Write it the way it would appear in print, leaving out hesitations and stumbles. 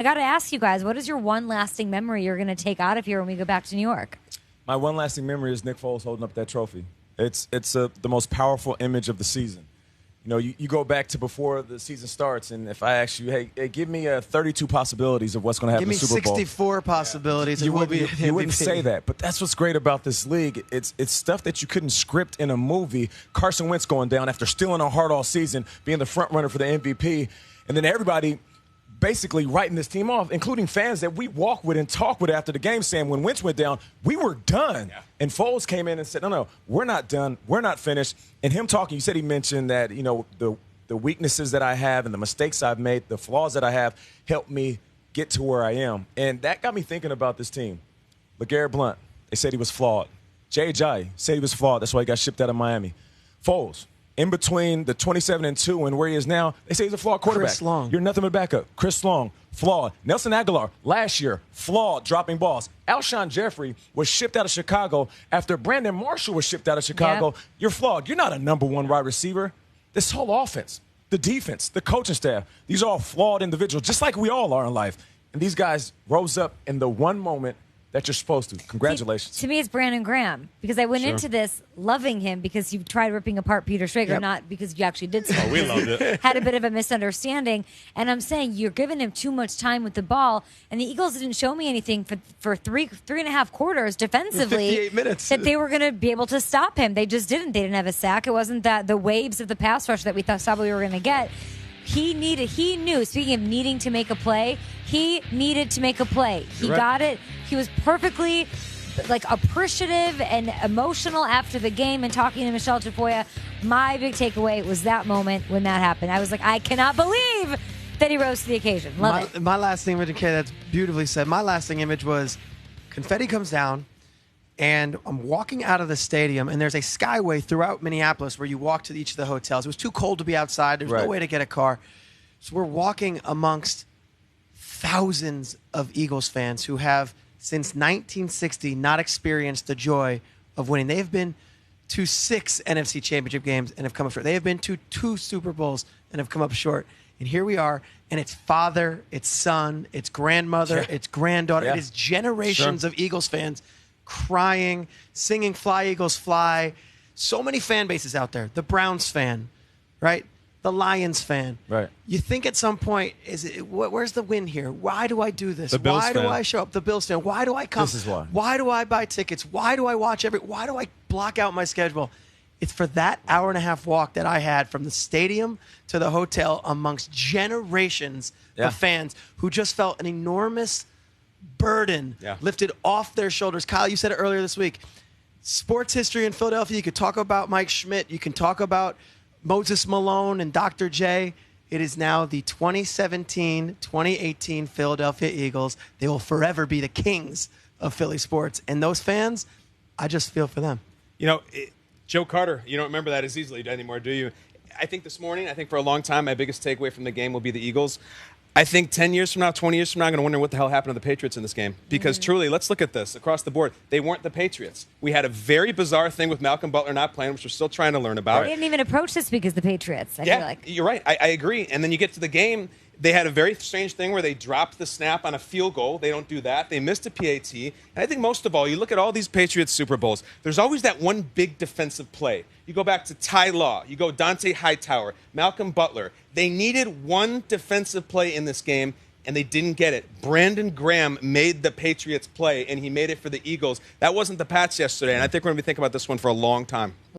I got to ask you guys, what is your one lasting memory you're going to take out of here when we go back to New York? My one lasting memory is Nick Foles holding up that trophy. It's the most powerful image of the season. You know, you go back to before the season starts, and if I ask you, hey give me 32 possibilities of what's going to happen in the Super Bowl. Give me 64 possibilities. You wouldn't say that, but that's what's great about this league. It's stuff that you couldn't script in a movie. Carson Wentz going down after stealing our heart all season, being the front runner for the MVP, and then everybody basically writing this team off, including fans that we walk with and talk with after the game, saying when Wentz went down, we were done. Yeah. And Foles came in and said, no, we're not done. We're not finished. And him talking, you said he mentioned that, you know, the weaknesses that I have and the mistakes I've made, the flaws that I have, helped me get to where I am. And that got me thinking about this team. LeGarrette Blount, they said he was flawed. Jay Ajayi said he was flawed. That's why he got shipped out of Miami. Foles, in between the 27-2 and where he is now, they say he's a flawed quarterback. Chris Long. You're nothing but backup. Chris Long, flawed. Nelson Aguilar, last year, flawed, dropping balls. Alshon Jeffrey was shipped out of Chicago after Brandon Marshall was shipped out of Chicago. Yep. You're flawed. You're not a number one wide receiver. This whole offense, the defense, the coaching staff, these are all flawed individuals, just like we all are in life. And these guys rose up in the one moment that you're supposed to. Congratulations. See, to me, it's Brandon Graham, because I went into this loving him because you tried ripping apart Peter Schrager, not because you actually did so. Oh, we loved it. Had a bit of a misunderstanding. And I'm saying you're giving him too much time with the ball. And the Eagles didn't show me anything for three and a half quarters defensively 58 minutes. that they were going to be able to stop him. They just didn't. They didn't have a sack. It wasn't that the waves of the pass rush that we thought we were going to get. He knew, speaking of needing to make a play, he needed to make a play. He got it. He was perfectly appreciative and emotional after the game and talking to Michelle Tafoya. My big takeaway was that moment when that happened. I was like, I cannot believe that he rose to the occasion. Love it. My lasting image, okay, that's beautifully said. My lasting image was confetti comes down, and I'm walking out of the stadium, and there's a skyway throughout Minneapolis where you walk to each of the hotels. It was too cold to be outside. There's no way to get a car. So we're walking amongst thousands of Eagles fans who have, since 1960, not experienced the joy of winning. They have been to 6 NFC championship games and have come up short. They have been to 2 Super Bowls and have come up short. And here we are, and it's father, it's son, it's grandmother, it's granddaughter. It is generations of Eagles fans crying, singing Fly, Eagles, Fly. So many fan bases out there. The Browns fan, right? The Lions fan. Right. You think at some point, where's the win here? Why do I do this? The Bills Why fan. do I show up? The Bills fan. Why do I come? This is why. Why do I buy tickets? Why do I watch why do I block out my schedule? It's for that hour and a half walk that I had from the stadium to the hotel amongst generations of fans who just felt an enormous burden lifted off their shoulders. Kyle, you said it earlier this week. Sports history in Philadelphia, you could talk about Mike Schmidt. You can talk about Moses Malone and Dr. J. It is now the 2017-2018 Philadelphia Eagles. They will forever be the kings of Philly sports. And those fans, I just feel for them. You know, Joe Carter, you don't remember that as easily anymore, do you? I think this morning, for a long time, my biggest takeaway from the game will be the Eagles. I think 10 years from now, 20 years from now, I'm going to wonder what the hell happened to the Patriots in this game. Because truly, let's look at this across the board. They weren't the Patriots. We had a very bizarre thing with Malcolm Butler not playing, which we're still trying to learn about. They didn't even approach this because the Patriots. I feel like. You're right. I agree. And then you get to the game. They had a very strange thing where they dropped the snap on a field goal. They don't do that. They missed a PAT. And I think most of all, you look at all these Patriots Super Bowls, there's always that one big defensive play. You go back to Ty Law. You go Dante Hightower, Malcolm Butler. They needed one defensive play in this game, and they didn't get it. Brandon Graham made the Patriots play, and he made it for the Eagles. That wasn't the Pats yesterday, and I think we're going to be thinking about this one for a long time.